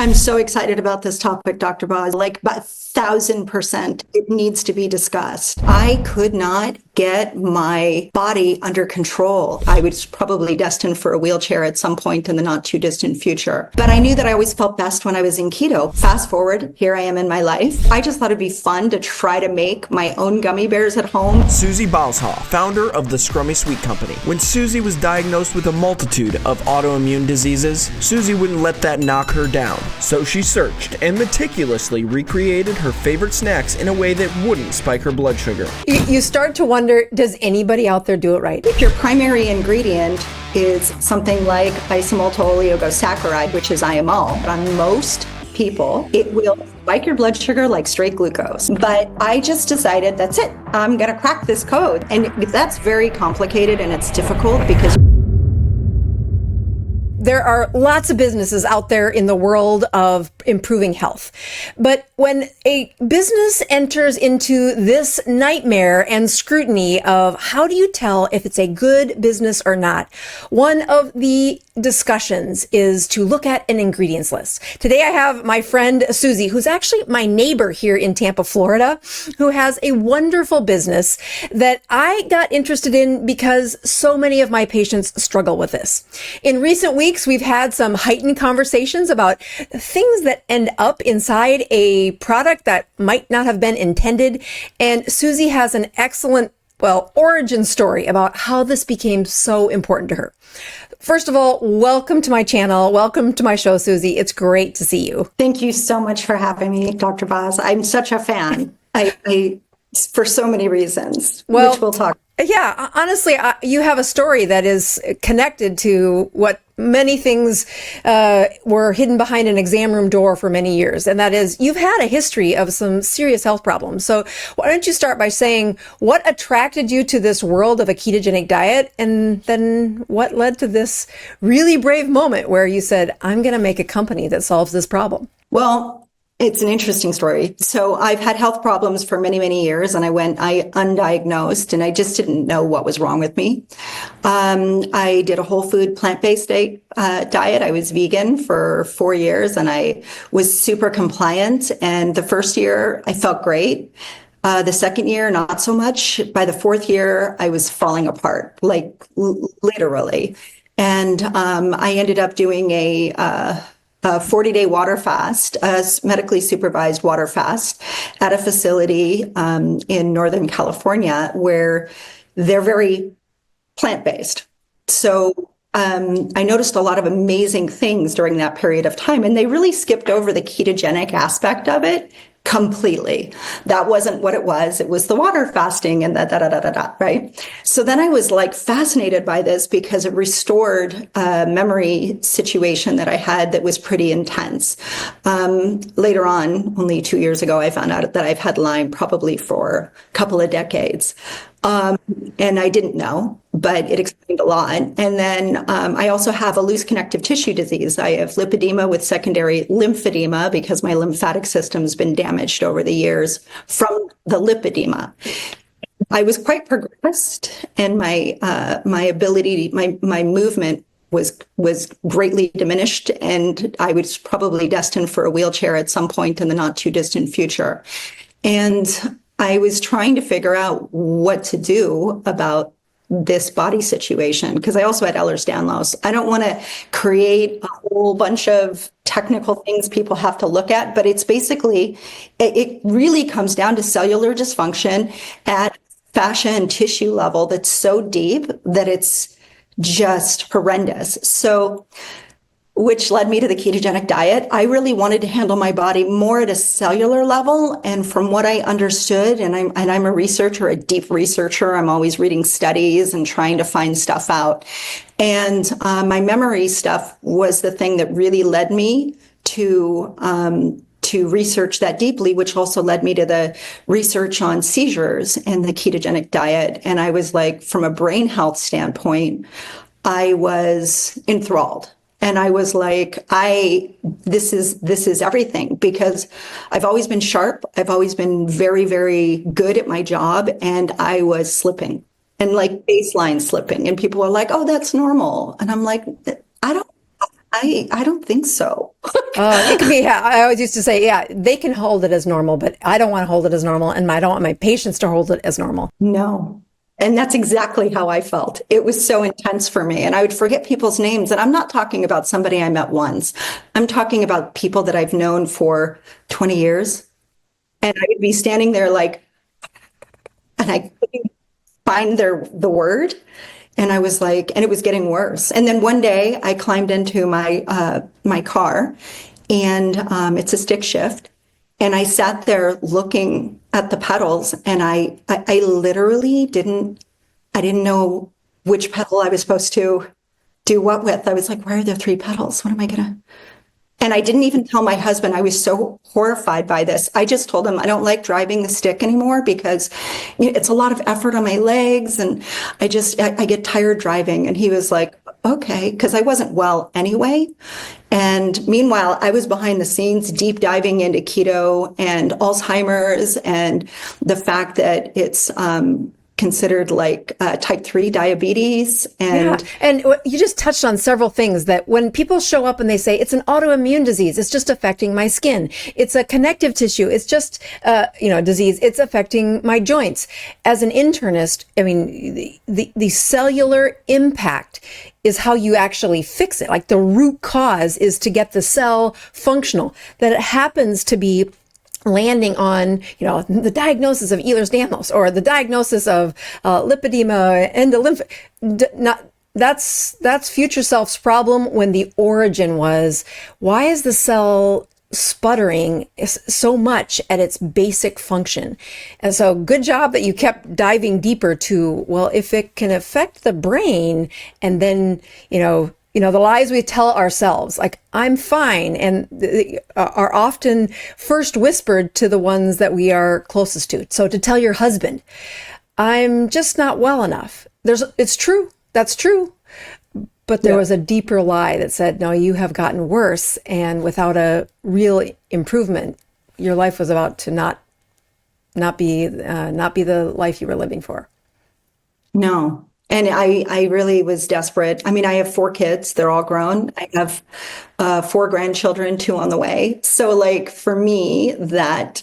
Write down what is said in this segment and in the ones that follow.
I'm so excited about this topic, Dr. Boz. Like, about 1,000%, it needs to be discussed. I could not get my body under control. I was probably destined for a wheelchair at some point in the not too distant future. But I knew that I always felt best when I was in keto. Fast forward, here I am in my life. I just thought it'd be fun to try to make my own gummy bears at home. Susie Bosworth, founder of the Scrummy Sweet Company. When Susie was diagnosed with a multitude of autoimmune diseases, Susie wouldn't let that knock her down. So she searched and meticulously recreated her favorite snacks in a way that wouldn't spike her blood sugar. You start to wonder, does anybody out there do it right? If your primary ingredient is something like isomaltol-oligosaccharide, which is IMO, on most people, it will spike your blood sugar like straight glucose. But I just decided, that's it. I'm going to crack this code. And that's very complicated and it's difficult because there are lots of businesses out there in the world of improving health. But when a business enters into this nightmare and scrutiny of how do you tell if it's a good business or not, one of the discussions is to look at an ingredients list. Today I have my friend Susie, who's actually my neighbor here in Tampa, Florida, who has a wonderful business that I got interested in because so many of my patients struggle with this. In recent weeks, we've had some heightened conversations about things that end up inside a product that might not have been intended. And Susie has an excellent, origin story about how this became so important to her. First of all, welcome to my channel. Welcome to my show, Susie. It's great to see you. Thank you so much for having me, Dr. Boz. I'm such a fan. I for so many reasons, which we'll talk. Yeah, honestly, you have a story that is connected to what many things were hidden behind an exam room door for many years. And that is, you've had a history of some serious health problems. So why don't you start by saying what attracted you to this world of a ketogenic diet? And then what led to this really brave moment where you said, I'm going to make a company that solves this problem? Well, it's an interesting story. So I've had health problems for many, many years, and I undiagnosed, and I just didn't know what was wrong with me. I did a whole food plant-based diet. I was vegan for 4 years, and I was super compliant. And the first year, I felt great. The second year, not so much. By the fourth year, I was falling apart, like literally. And I ended up doing a 40-day water fast, a medically supervised water fast at a facility in Northern California where they're very plant-based. So I noticed a lot of amazing things during that period of time, and they really skipped over the ketogenic aspect of it completely. That wasn't what it was. It was the water fasting and right? So then I was like fascinated by this because it restored a memory situation that I had that was pretty intense. Later on, only 2 years ago, I found out that I've had Lyme probably for a couple of decades. And I didn't know, but it explained a lot. And then I also have a loose connective tissue disease. I have lipedema with secondary lymphedema because my lymphatic system's been damaged over the years from the lipedema. I was quite progressed, and my ability, my movement was greatly diminished, and I was probably destined for a wheelchair at some point in the not too distant future. And I was trying to figure out what to do about this body situation because I also had Ehlers-Danlos. I don't want to create a whole bunch of technical things people have to look at, but it's basically, it really comes down to cellular dysfunction at fascia and tissue level that's so deep that it's just horrendous. So, which led me to the ketogenic diet. I really wanted to handle my body more at a cellular level. And from what I understood, and I'm a researcher, a deep researcher, I'm always reading studies and trying to find stuff out. And my memory stuff was the thing that really led me to research that deeply, which also led me to the research on seizures and the ketogenic diet. And I was like, from a brain health standpoint, I was enthralled. And I was like, this is everything, because I've always been sharp. I've always been very, very good at my job. And I was slipping and like baseline slipping. And people are like, oh, that's normal. And I'm like, I don't I don't think so. It can be, yeah, I always used to say, yeah, they can hold it as normal, but I don't want to hold it as normal. And I don't want my patients to hold it as normal. No. And that's exactly how I felt. It was so intense for me. And I would forget people's names. And I'm not talking about somebody I met once. I'm talking about people that I've known for 20 years. And I would be standing there like, and I couldn't find the word. And I was like, and it was getting worse. And then one day I climbed into my car, and it's a stick shift. And I sat there looking at the pedals, and I literally I didn't know which pedal I was supposed to do what with. I was like, why are there three pedals? What am I gonna? And I didn't even tell my husband. I was so horrified by this. I just told him I don't like driving the stick anymore because it's a lot of effort on my legs, and I get tired driving. And he was like, okay, because I wasn't well anyway. And meanwhile, I was behind the scenes deep diving into keto and Alzheimer's and the fact that it's considered like type 3 diabetes. And yeah. And you just touched on several things that when people show up and they say it's an autoimmune disease, it's just affecting my skin. It's a connective tissue. It's just, disease. It's affecting my joints. As an internist, I mean, the cellular impact is how you actually fix it. Like the root cause is to get the cell functional. That it happens to be landing on, the diagnosis of Ehlers-Danlos or the diagnosis of lipedema, endolymph. That's future self's problem when the origin was, why is the cell sputtering so much at its basic function? And so good job that you kept diving deeper to, well, if it can affect the brain, and then, the lies we tell ourselves, like I'm fine, and are often first whispered to the ones that we are closest to. So to tell your husband, I'm just not well enough. It's true. That's true. But there was a deeper lie that said, no, you have gotten worse. And without a real improvement, your life was about to not be the life you were living for. No. And I really was desperate. I mean, I have 4 kids. They're all grown. I have 4 grandchildren, 2 on the way. So like for me, that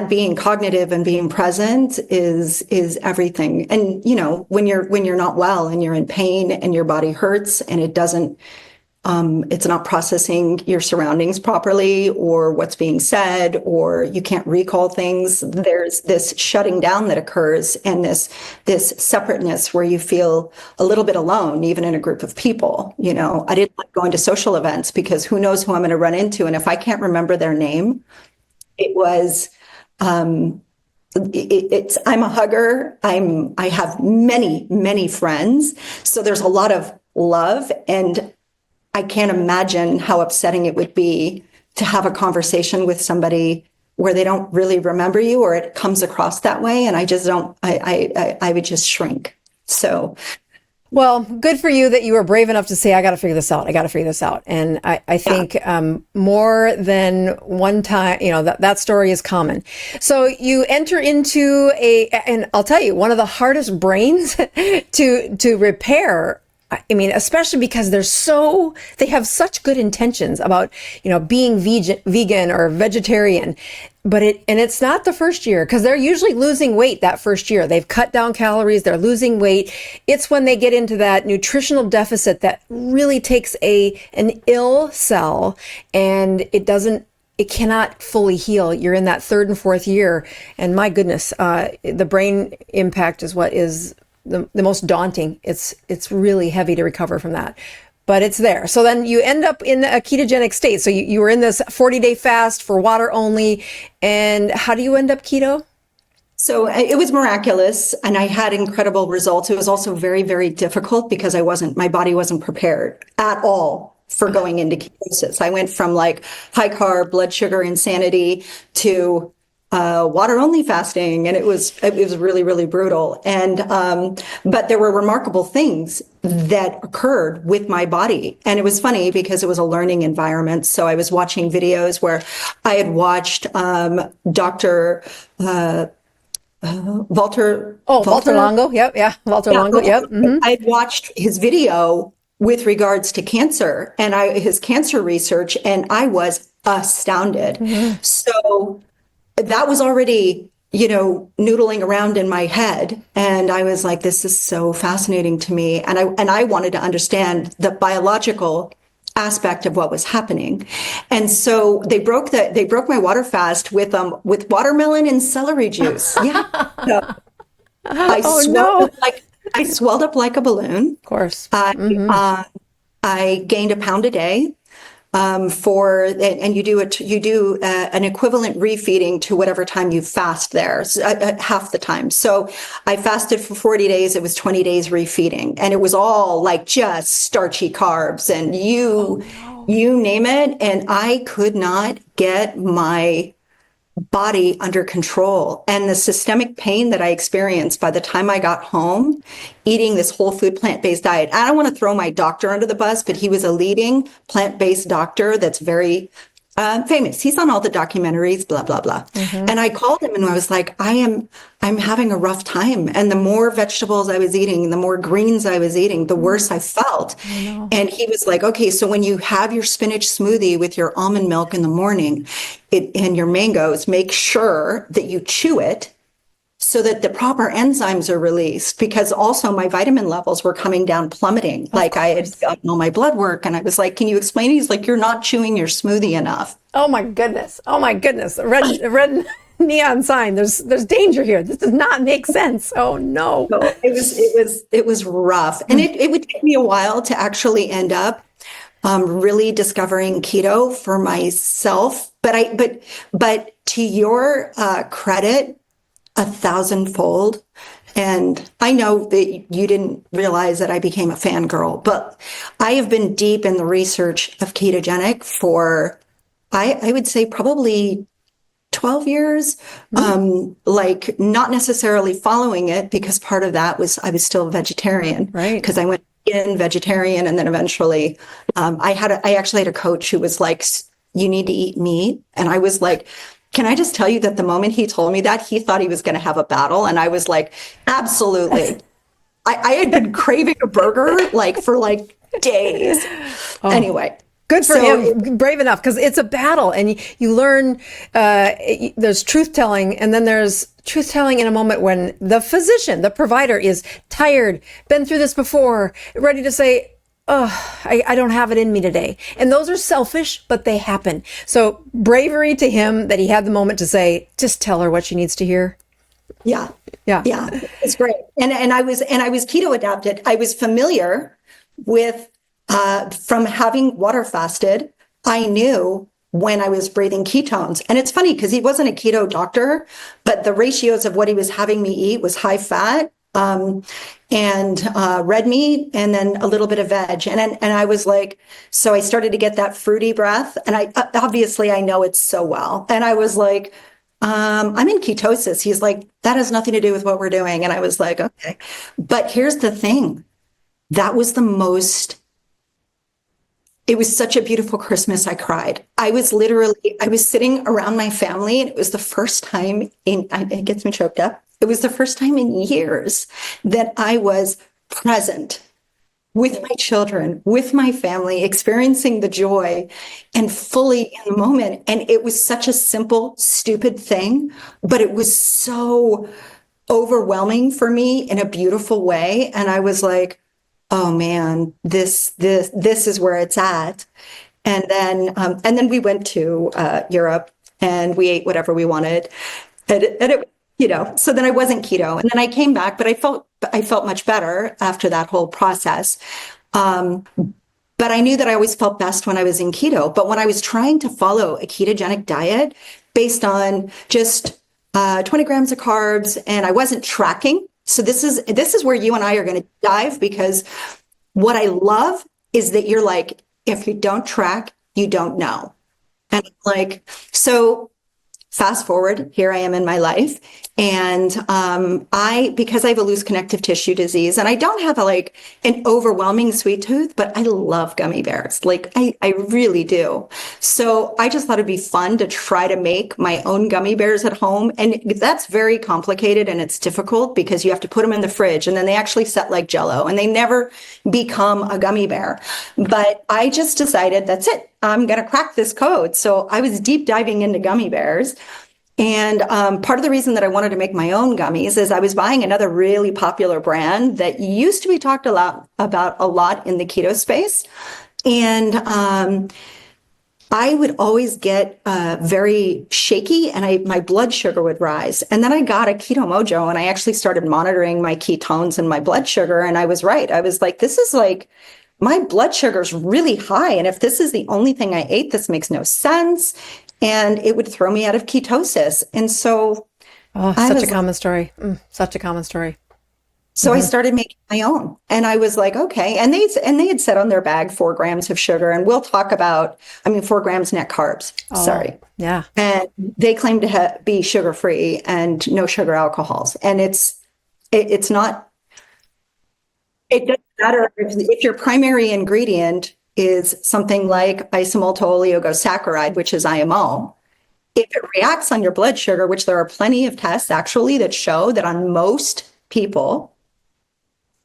being cognitive and being present is everything. And, when you're not well and you're in pain and your body hurts and it doesn't, it's not processing your surroundings properly or what's being said, or you can't recall things. There's this shutting down that occurs and this separateness where you feel a little bit alone, even in a group of people. I didn't like going to social events because who knows who I'm going to run into. And if I can't remember their name, it was, I'm a hugger. I have many, many friends. So there's a lot of love, and I can't imagine how upsetting it would be to have a conversation with somebody where they don't really remember you, or it comes across that way. And I just don't, I would just shrink. So. Well, good for you that you were brave enough to say, I got to figure this out. I got to figure this out. And I think more than one time, that story is common. So you enter into and I'll tell you, one of the hardest brains to repair. I mean, especially because they have such good intentions about, being vegan or vegetarian, but it's not the first year, because they're usually losing weight that first year. They've cut down calories, they're losing weight. It's when they get into that nutritional deficit that really takes an ill cell, and it cannot fully heal. You're in that 3rd and 4th year. And my goodness, the brain impact is what is the most daunting. It's really heavy to recover from that, but it's there. So then you end up in a ketogenic state. So you were in this 40-day fast for water only. And how do you end up keto? So it was miraculous, and I had incredible results. It was also very, very difficult because my body wasn't prepared at all for going into ketosis. I went from like high carb, blood sugar insanity to water only fasting. And it was really, really brutal. And, but there were remarkable things that occurred with my body. And it was funny because it was a learning environment. So I was watching videos where I had watched, Dr. Walter Longo. Yep. Yeah. Walter Longo. Yep. Mm-hmm. I had watched his video with regards to cancer and his cancer research, and I was astounded. So that was already, noodling around in my head. And I was like, this is so fascinating to me. And I wanted to understand the biological aspect of what was happening. And so they broke my water fast with watermelon and celery juice. Yeah. So I swelled up like a balloon. Of course. I gained a pound a day. And you do an equivalent refeeding to whatever time you fast there, half the time. So I fasted for 40 days. It was 20 days refeeding, and it was all like just starchy carbs and you name it. And I could not get my body under control. And the systemic pain that I experienced by the time I got home, eating this whole food plant-based diet. I don't want to throw my doctor under the bus, but he was a leading plant-based doctor that's very famous. He's on all the documentaries, blah, blah, blah. And I called him and I was like, I'm having a rough time. And the more vegetables I was eating, the more greens I was eating, the worse I felt. And he was like, okay, so when you have your spinach smoothie with your almond milk in the morning and your mangoes, make sure that you chew it so that the proper enzymes are released, because also my vitamin levels were coming down, plummeting. Like I had gotten all my blood work, and I was like, can you explain? He's like, you're not chewing your smoothie enough. Oh my goodness. Red neon sign. There's danger here. This does not make sense. Oh no. So it was rough. And it would take me a while to actually end up really discovering keto for myself. But to your credit, 1,000-fold. And I know that you didn't realize that I became a fangirl, but I have been deep in the research of ketogenic for, I would say probably 12 years, like not necessarily following it, because part of that was I was still a vegetarian, right? Because I went in vegetarian, and then eventually I actually had a coach who was like, you need to eat meat. And I was like, can I just tell you that the moment he told me that, he thought he was going to have a battle. And I was like, absolutely. I had been craving a burger for days. Anyway. Good for him. Brave enough, because it's a battle, and you learn there's truth telling, and then there's truth telling in a moment when the physician, the provider, is tired, been through this before, ready to say, oh, I don't have it in me today. And those are selfish, but they happen. So bravery to him that he had the moment to say, just tell her what she needs to hear. Yeah. It's great. And I was keto adapted. I was familiar with, from having water fasted, I knew when I was breathing ketones. And it's funny because he wasn't a keto doctor, but the ratios of what he was having me eat was high fat, and red meat, and then a little bit of veg. And I was like, so I started to get that fruity breath. And I obviously I know it so well. And I was like, I'm in ketosis. He's like, that has nothing to do with what we're doing. And I was like, okay. But here's the thing. That was it was such a beautiful Christmas. I cried. I was sitting around my family, and it was the first time it gets me choked up. It was the first time in years that I was present with my children, with my family, experiencing the joy and fully in the moment. And it was such a simple, stupid thing, but it was so overwhelming for me in a beautiful way. And I was like, oh man, this is where it's at. And then we went to Europe, and we ate whatever we wanted. And it, so then I wasn't keto, and then I came back, but I felt much better after that whole process. But I knew that I always felt best when I was in keto. But when I was trying to follow a ketogenic diet based on just 20 grams of carbs, and I wasn't tracking. So this is where you and I are going to dive, because what I love is that you're like, if you don't track, you don't know. And like, so fast forward, here I am in my life. And because I have a loose connective tissue disease, and I don't have an overwhelming sweet tooth, but I love gummy bears. Like I really do. So I just thought it'd be fun to try to make my own gummy bears at home. And that's very complicated and it's difficult because you have to put them in the fridge and then they actually set like Jello and they never become a gummy bear. But I just decided that's it. I'm going to crack this code. So I was deep diving into gummy bears. And part of the reason that I wanted to make my own gummies is I was buying another really popular brand that used to be talked about a lot in the keto space. And I would always get very shaky and my blood sugar would rise. And then I got a Keto Mojo and I actually started monitoring my ketones and my blood sugar. And I was right. I was like, this is like, my blood sugar is really high. And if this is the only thing I ate, this makes no sense. And it would throw me out of ketosis. And so such a common story. Such a common story. So I started making my own and I was like, okay. And they had said on their bag 4 grams of sugar. And we'll talk about, 4 grams net carbs. Sorry. Yeah. And they claim to be sugar free and no sugar alcohols. And it's not, it doesn't matter if your primary ingredient is something like isomaltol-oligosaccharide, which is IMO. If it reacts on your blood sugar, which there are plenty of tests actually that show that on most people,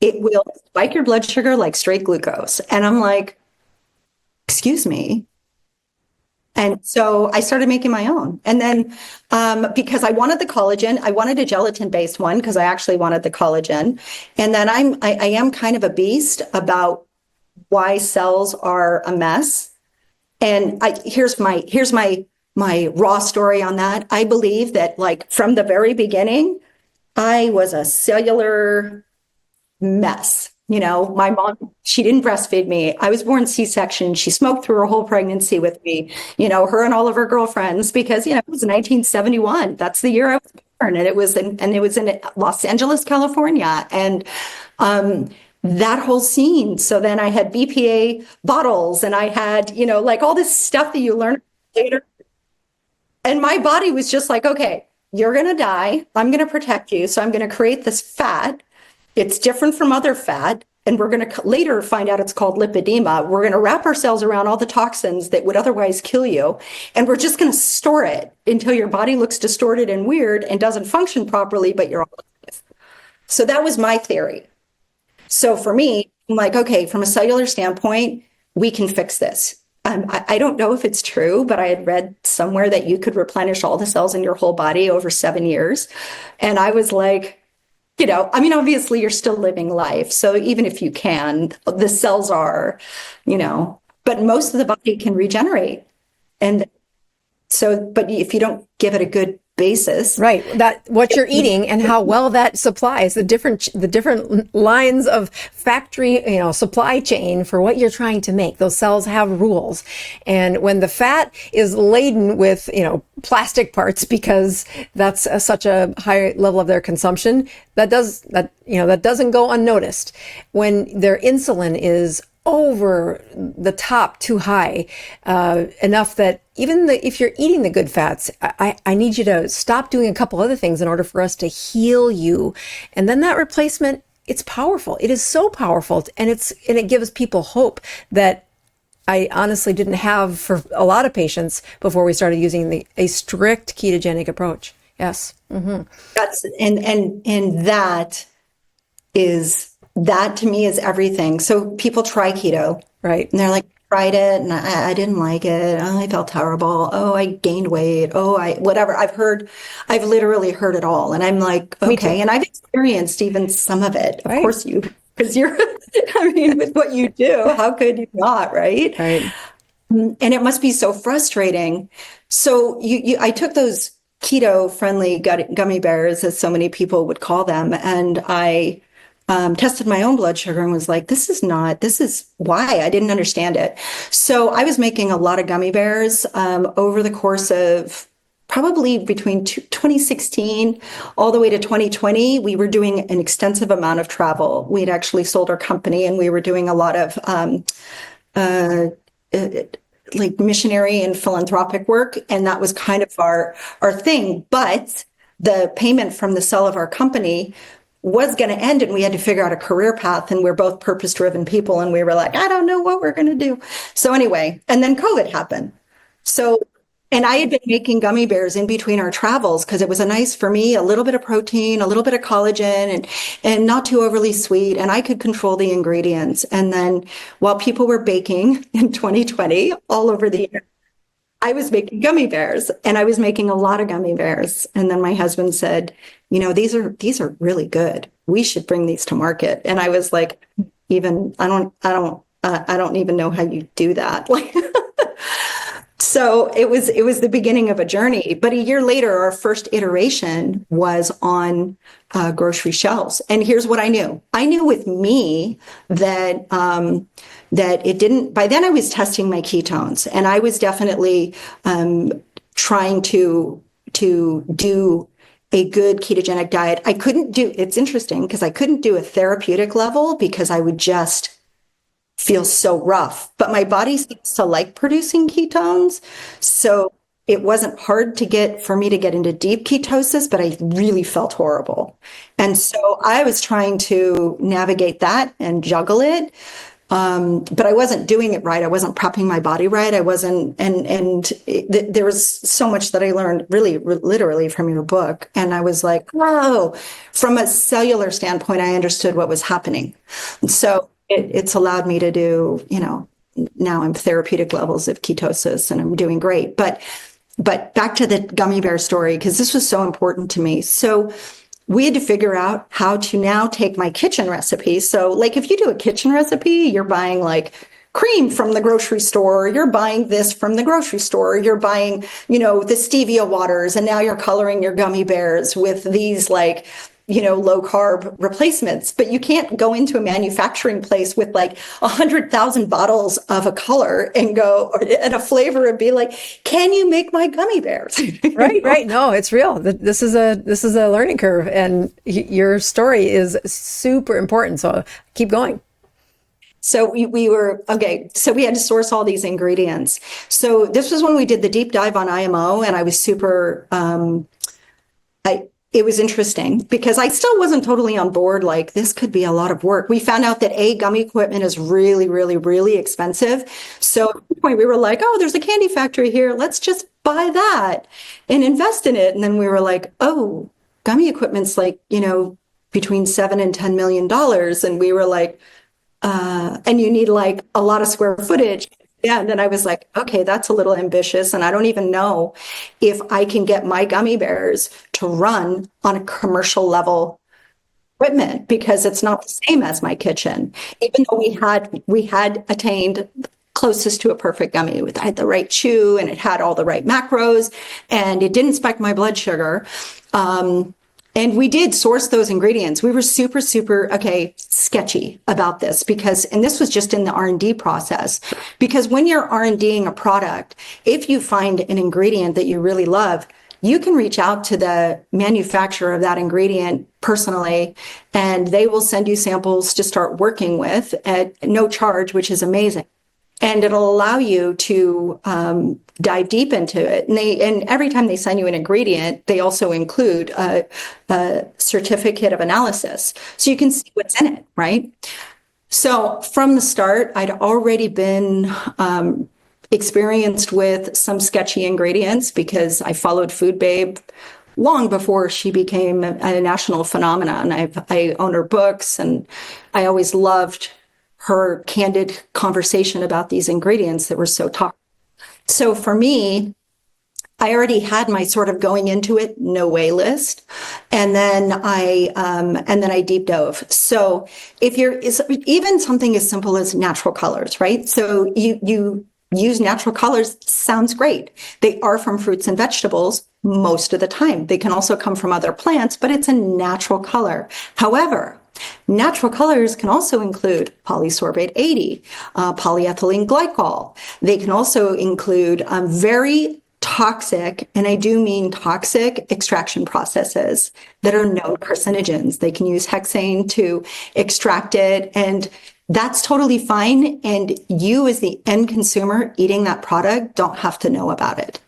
it will spike your blood sugar like straight glucose. And I'm like, excuse me. And so I started making my own. And then because I wanted the collagen, I wanted a gelatin-based one because I actually wanted the collagen. And then I am kind of a beast about why cells are a mess. And here's my raw story on that. I believe that like from the very beginning, I was a cellular mess. You know, my mom, she didn't breastfeed me. I was born C-section. She smoked through her whole pregnancy with me, her and all of her girlfriends, because, it was 1971. That's the year I was born. And it was in Los Angeles, California. And, that whole scene. So then I had BPA bottles and I had, like all this stuff that you learn later. And my body was just like, okay, you're going to die. I'm going to protect you. So I'm going to create this fat. It's different from other fat. And we're going to later find out it's called lipedema. We're going to wrap ourselves around all the toxins that would otherwise kill you. And we're just going to store it until your body looks distorted and weird and doesn't function properly, but you're alive. So that was my theory. So for me, I'm like, okay, from a cellular standpoint, we can fix this. I don't know if it's true, but I had read somewhere that you could replenish all the cells in your whole body over 7 years. And I was like, obviously you're still living life. So even if you can, the cells are, but most of the body can regenerate. And so, but if you don't give it a good basis, right, that what you're eating and how well that supplies the different lines of factory, supply chain for what you're trying to make. Those cells have rules. And when the fat is laden with, plastic parts, because that's such a high level of their consumption, that doesn't go unnoticed. When their insulin is over the top too high, enough that even if you're eating the good fats, I need you to stop doing a couple other things in order for us to heal you. And then that replacement, it's powerful. It is so powerful. And it gives people hope that I honestly didn't have for a lot of patients before we started using a strict ketogenic approach. Yes. Mm-hmm. And that to me is everything. So people try keto, right? And they're like, tried it and I didn't like it. Oh, I felt terrible. Oh, I gained weight. Oh, whatever. I've literally heard it all. And I'm like, okay. And I've experienced even some of it. Right. Of course because you're, with what you do, how could you not, right? Right. And it must be so frustrating. So I took those keto-friendly gummy bears, as so many people would call them, and I tested my own blood sugar and was like, this is why I didn't understand it. So I was making a lot of gummy bears over the course of probably between 2016 all the way to 2020. We were doing an extensive amount of travel. We'd actually sold our company and we were doing a lot of like missionary and philanthropic work. And that was kind of our thing. But the payment from the sale of our company was going to end and we had to figure out a career path. And we're both purpose-driven people. And we were like, I don't know what we're going to do. So anyway, and then COVID happened. So, and I had been making gummy bears in between our travels because it was a nice for me, a little bit of protein, a little bit of collagen, and not too overly sweet. And I could control the ingredients. And then while people were baking in 2020 all over the year, I was making gummy bears, and I was making a lot of gummy bears. And then my husband said, you know, these are really good. We should bring these to market. And I was like, even I don't even know how you do that. Like, so it was the beginning of a journey. But a year later, our first iteration was on grocery shelves. And here's what I knew. I knew with me that that it didn't. By then, I was testing my ketones, and I was definitely trying to do a good ketogenic diet. I couldn't do. It's interesting because I couldn't do a therapeutic level because I would just feel so rough, but my body seems to like producing ketones. So it wasn't hard for me to get into deep ketosis, but I really felt horrible. And so I was trying to navigate that and juggle it. But I wasn't doing it right. I wasn't prepping my body right. I wasn't, there was so much that I learned really, literally from your book. And I was like, whoa, from a cellular standpoint, I understood what was happening. And so it's allowed me to do, you know, now I'm therapeutic levels of ketosis and I'm doing great. But back to the gummy bear story, because this was so important to me. So we had to figure out how to now take my kitchen recipe. So like if you do a kitchen recipe, you're buying like cream from the grocery store, you're buying this from the grocery store, you're buying, you know, the stevia waters, and now you're coloring your gummy bears with these like, you know, low carb replacements. But you can't go into a manufacturing place with like 100,000 bottles of a color and a flavor and be like, can you make my gummy bears? Right. No, it's real. This is a learning curve, and your story is super important. So keep going. So we were, okay, so we had to source all these ingredients. So this was when we did the deep dive on IMO, and I was super, it was interesting because I still wasn't totally on board. Like, this could be a lot of work. We found out that gummy equipment is really, really, really expensive. So at one point we were like, oh, there's a candy factory here. Let's just buy that and invest in it. And then we were like, oh, gummy equipment's like, you know, between $7 and $10 million. And we were like, and you need like a lot of square footage. Yeah. And then I was like, okay, that's a little ambitious. And I don't even know if I can get my gummy bears to run on a commercial level equipment, because it's not the same as my kitchen. Even though we had attained closest to a perfect gummy. It had the right chew and it had all the right macros and it didn't spike my blood sugar. And we did source those ingredients. We were super, super, sketchy about this and this was just in the R&D process, because when you're R&Ding a product, if you find an ingredient that you really love, you can reach out to the manufacturer of that ingredient personally, and they will send you samples to start working with at no charge, which is amazing. And it'll allow you to dive deep into it. And every time they send you an ingredient, they also include a certificate of analysis, so you can see what's in it, right? So from the start, I'd already been experienced with some sketchy ingredients because I followed Food Babe long before she became a national phenomenon. I own her books, and I always loved her candid conversation about these ingredients that were so toxic. So for me, I already had my sort of going into it no way list, and then I deep dove. So if even something as simple as natural colors, right? So you use natural colors, sounds great. They are from fruits and vegetables most of the time. They can also come from other plants, but it's a natural color. However, natural colors can also include polysorbate 80, polyethylene glycol. They can also include very toxic, and I do mean toxic, extraction processes that are known carcinogens. They can use hexane to extract it, and that's totally fine. And you, as the end consumer eating that product, don't have to know about it.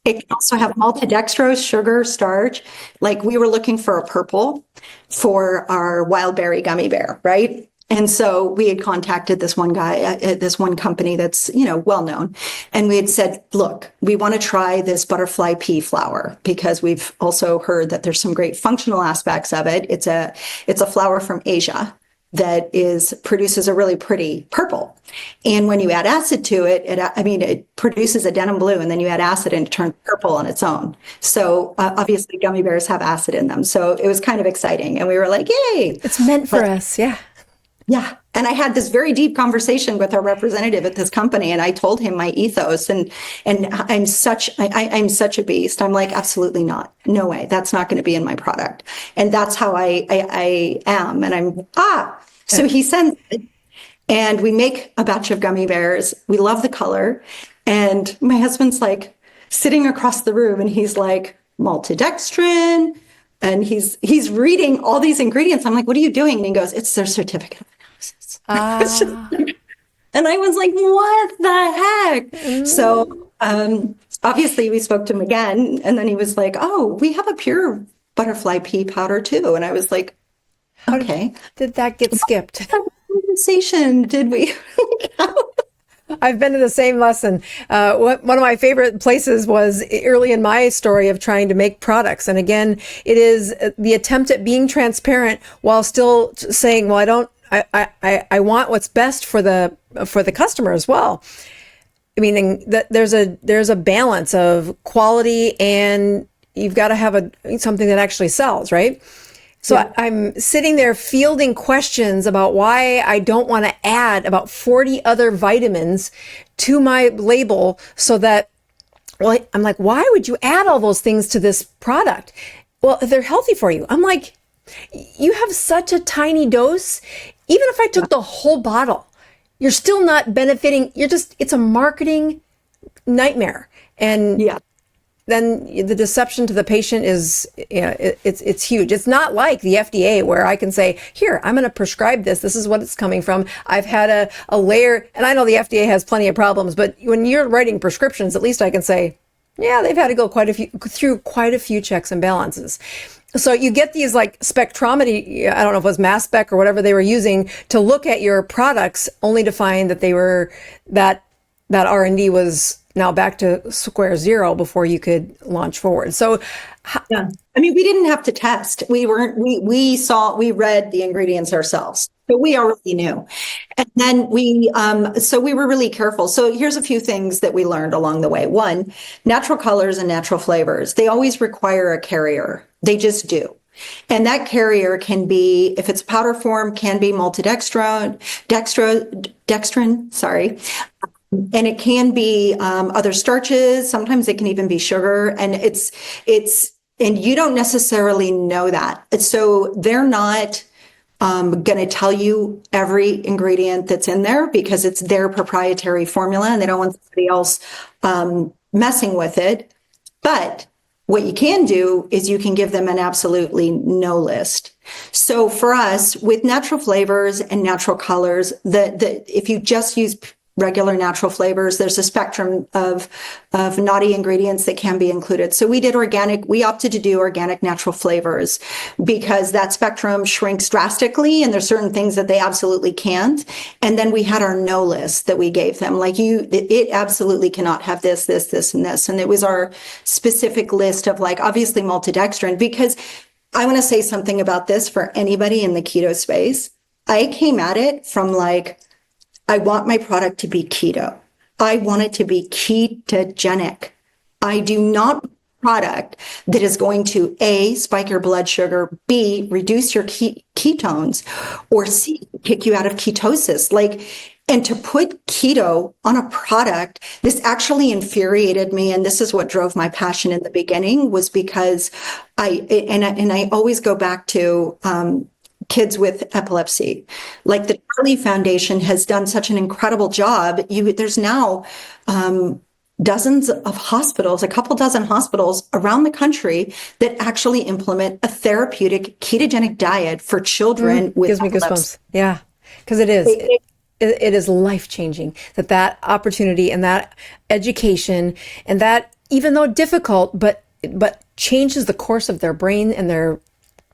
It can also have maltodextrose, sugar, starch. Like, we were looking for a purple for our wild berry gummy bear, right? And so we had contacted this one guy at this one company that's, well known. And we had said, look, we want to try this butterfly pea flower because we've also heard that there's some great functional aspects of it. It's a flower from Asia that produces a really pretty purple. And when you add acid to it, it produces a denim blue, and then you add acid and it turns purple on its own. So obviously gummy bears have acid in them. So it was kind of exciting. And we were like, yay. It's meant for us. Yeah. Yeah. And I had this very deep conversation with our representative at this company, and I told him my ethos, and I'm such a beast. I'm like, absolutely not. No way. That's not going to be in my product. And that's how I am. And so he sends it, and we make a batch of gummy bears. We love the color. And my husband's like sitting across the room, and he's like, maltodextrin. And he's reading all these ingredients. I'm like, what are you doing? And he goes, it's their certificate of analysis. And I was like, what the heck? So obviously we spoke to him again. And then he was like, oh, we have a pure butterfly pea powder too. And I was like, okay. Did that get skipped? What conversation did we? I've been to the same lesson. One of my favorite places was early in my story of trying to make products. And again, it is the attempt at being transparent while still saying, well, I want what's best for the customer as well. I mean, there's a balance of quality, and you've got to have something that actually sells, right? So yeah. I'm sitting there fielding questions about why I don't want to add about 40 other vitamins to my label so that, well, I'm like, why would you add all those things to this product? Well, they're healthy for you. I'm like, you have such a tiny dose. Even if I took the whole bottle, you're still not benefiting. It's a marketing nightmare. And yeah. Then the deception to the patient is, it's huge. It's not like the FDA where I can say, here, I'm going to prescribe this. This is what it's coming from. I've had a layer, and I know the FDA has plenty of problems, but when you're writing prescriptions, at least I can say, yeah, they've had to go through quite a few checks and balances. So you get these like spectrometry, I don't know if it was mass spec or whatever they were using to look at your products, only to find that that R&D was now back to square zero before you could launch forward. So, yeah, I mean, we didn't have to test. We read the ingredients ourselves, so we already knew. And then so we were really careful. So here's a few things that we learned along the way. One, natural colors and natural flavors, they always require a carrier. They just do. And that carrier can be, if it's powder form, can be maltodextrin, sorry. And it can be other starches. Sometimes it can even be sugar. And and you don't necessarily know that. So they're not going to tell you every ingredient that's in there because it's their proprietary formula and they don't want somebody else messing with it. But what you can do is you can give them an absolutely no list. So for us, with natural flavors and natural colors, if you just use regular natural flavors, there's a spectrum of naughty ingredients that can be included. So we opted to do organic natural flavors because that spectrum shrinks drastically and there's certain things that they absolutely can't. And then we had our no list that we gave them, like it absolutely cannot have this, this, this, and this. And it was our specific list of like, obviously maltodextrin, because I want to say something about this for anybody in the keto space. I came at it from like, I want my product to be keto. I want it to be ketogenic. I do not want a product that is going to A, spike your blood sugar, B, reduce your ketones, or C, kick you out of ketosis. And to put keto on a product, this actually infuriated me. And this is what drove my passion in the beginning, was because I always go back to, kids with epilepsy. Like the Charlie Foundation has done such an incredible job. There's now dozens of hospitals, a couple dozen hospitals around the country that actually implement a therapeutic ketogenic diet for children with gives epilepsy. Me goosebumps. Yeah, because it is. It is life-changing that opportunity and that education and that, even though difficult, but changes the course of their brain and their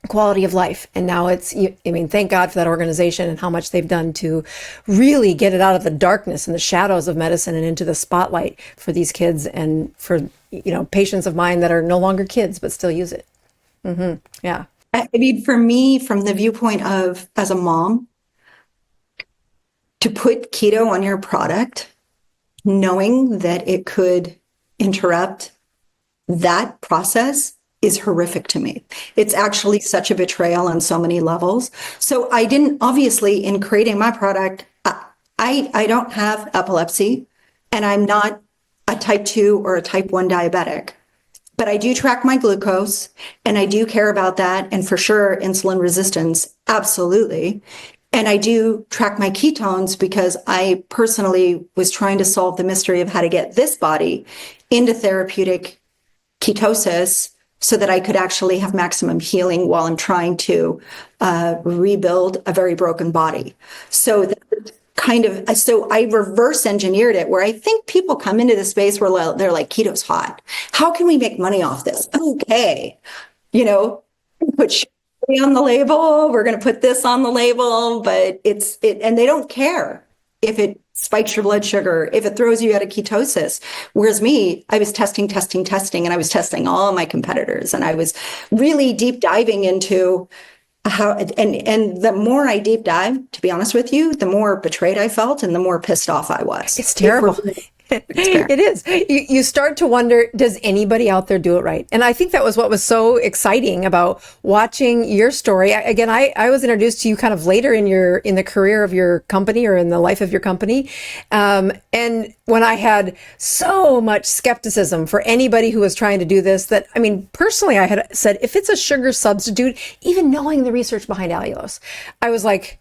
quality of life. And now thank God for that organization and how much they've done to really get it out of the darkness and the shadows of medicine and into the spotlight for these kids and for, patients of mine that are no longer kids, but still use it. Yeah. I mean, for me, from the viewpoint of as a mom, to put keto on your product, knowing that it could interrupt that process is horrific to me. It's actually such a betrayal on so many levels. So I didn't, obviously, in creating my product, I don't have epilepsy, and I'm not a type 2 or a type 1 diabetic. But I do track my glucose, and I do care about that. And for sure, insulin resistance, absolutely. And I do track my ketones because I personally was trying to solve the mystery of how to get this body into therapeutic ketosis so that I could actually have maximum healing while I'm trying to rebuild a very broken body. So so I reverse engineered it, where I think people come into the space where they're like, keto's hot. How can we make money off this? Okay. Put sugar on the label. We're going to put this on the label, but and they don't care if it spikes your blood sugar, if it throws you out of ketosis. Whereas me, I was testing, and I was testing all my competitors, and I was really deep diving into how, and the more I deep dive, to be honest with you, the more betrayed I felt and the more pissed off I was. It's terrible. It is. You start to wonder, does anybody out there do it right? And I think that was what was so exciting about watching your story. Again, I was introduced to you kind of later in the career of your company or in the life of your company. And when I had so much skepticism for anybody who was trying to do this, that, I mean, personally, I had said, if it's a sugar substitute, even knowing the research behind allulose, I was like,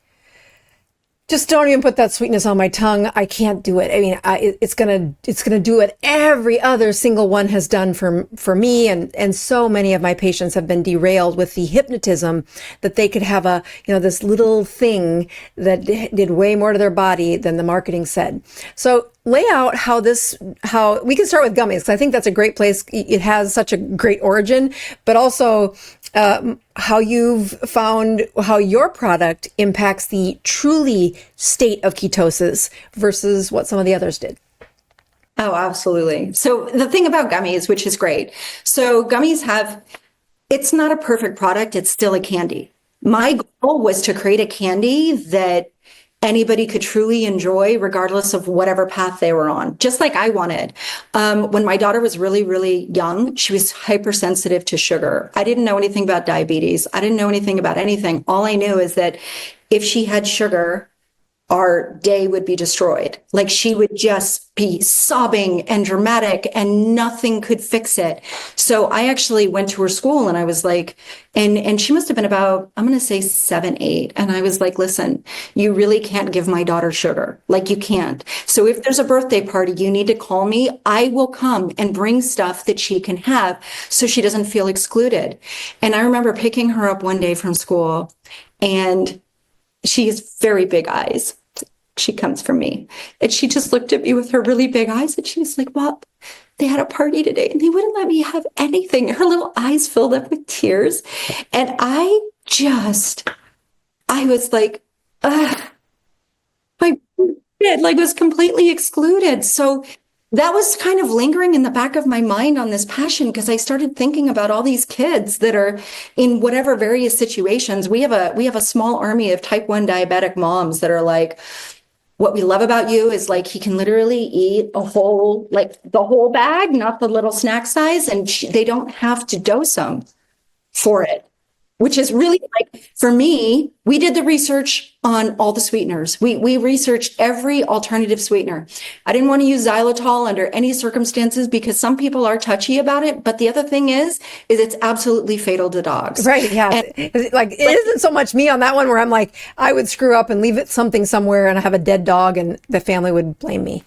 just don't even put that sweetness on my tongue. I can't do it. I mean, it's gonna do what every other single one has done for me, and so many of my patients have been derailed with the hypnotism that they could have this little thing that did way more to their body than the marketing said. So lay out how we can start with gummies, because I think that's a great place. It has such a great origin, but also how you've found how your product impacts the truly state of ketosis versus what some of the others did. Oh, absolutely. So the thing about gummies, which is great. So gummies it's not a perfect product. It's still a candy. My goal was to create a candy that anybody could truly enjoy regardless of whatever path they were on, just like I wanted. When my daughter was really, really young, she was hypersensitive to sugar. I didn't know anything about diabetes. I didn't know anything about anything. All I knew is that if she had sugar, our day would be destroyed. Like, she would just be sobbing and dramatic and nothing could fix it. So I actually went to her school and I was like, and she must have been about, I'm going to say 7, 8. And I was like, listen, you really can't give my daughter sugar. Like, you can't. So if there's a birthday party, you need to call me. I will come and bring stuff that she can have so she doesn't feel excluded. And I remember picking her up one day from school, and she has very big eyes. She comes from me. And she just looked at me with her really big eyes. And she was like, well, they had a party today and they wouldn't let me have anything. Her little eyes filled up with tears. And I was like, my kid was completely excluded. So that was kind of lingering in the back of my mind on this passion, because I started thinking about all these kids that are in whatever various situations. We have a small army of type 1 diabetic moms that are like, what we love about you is, like, he can literally eat the whole bag, not the little snack size, and they don't have to dose them for it. Which is really, like, for me, we did the research on all the sweeteners. We researched every alternative sweetener. I didn't want to use xylitol under any circumstances because some people are touchy about it. But the other thing is it's absolutely fatal to dogs. Right. Yeah. It isn't so much me on that one, where I'm like, I would screw up and leave it something somewhere and I have a dead dog and the family would blame me.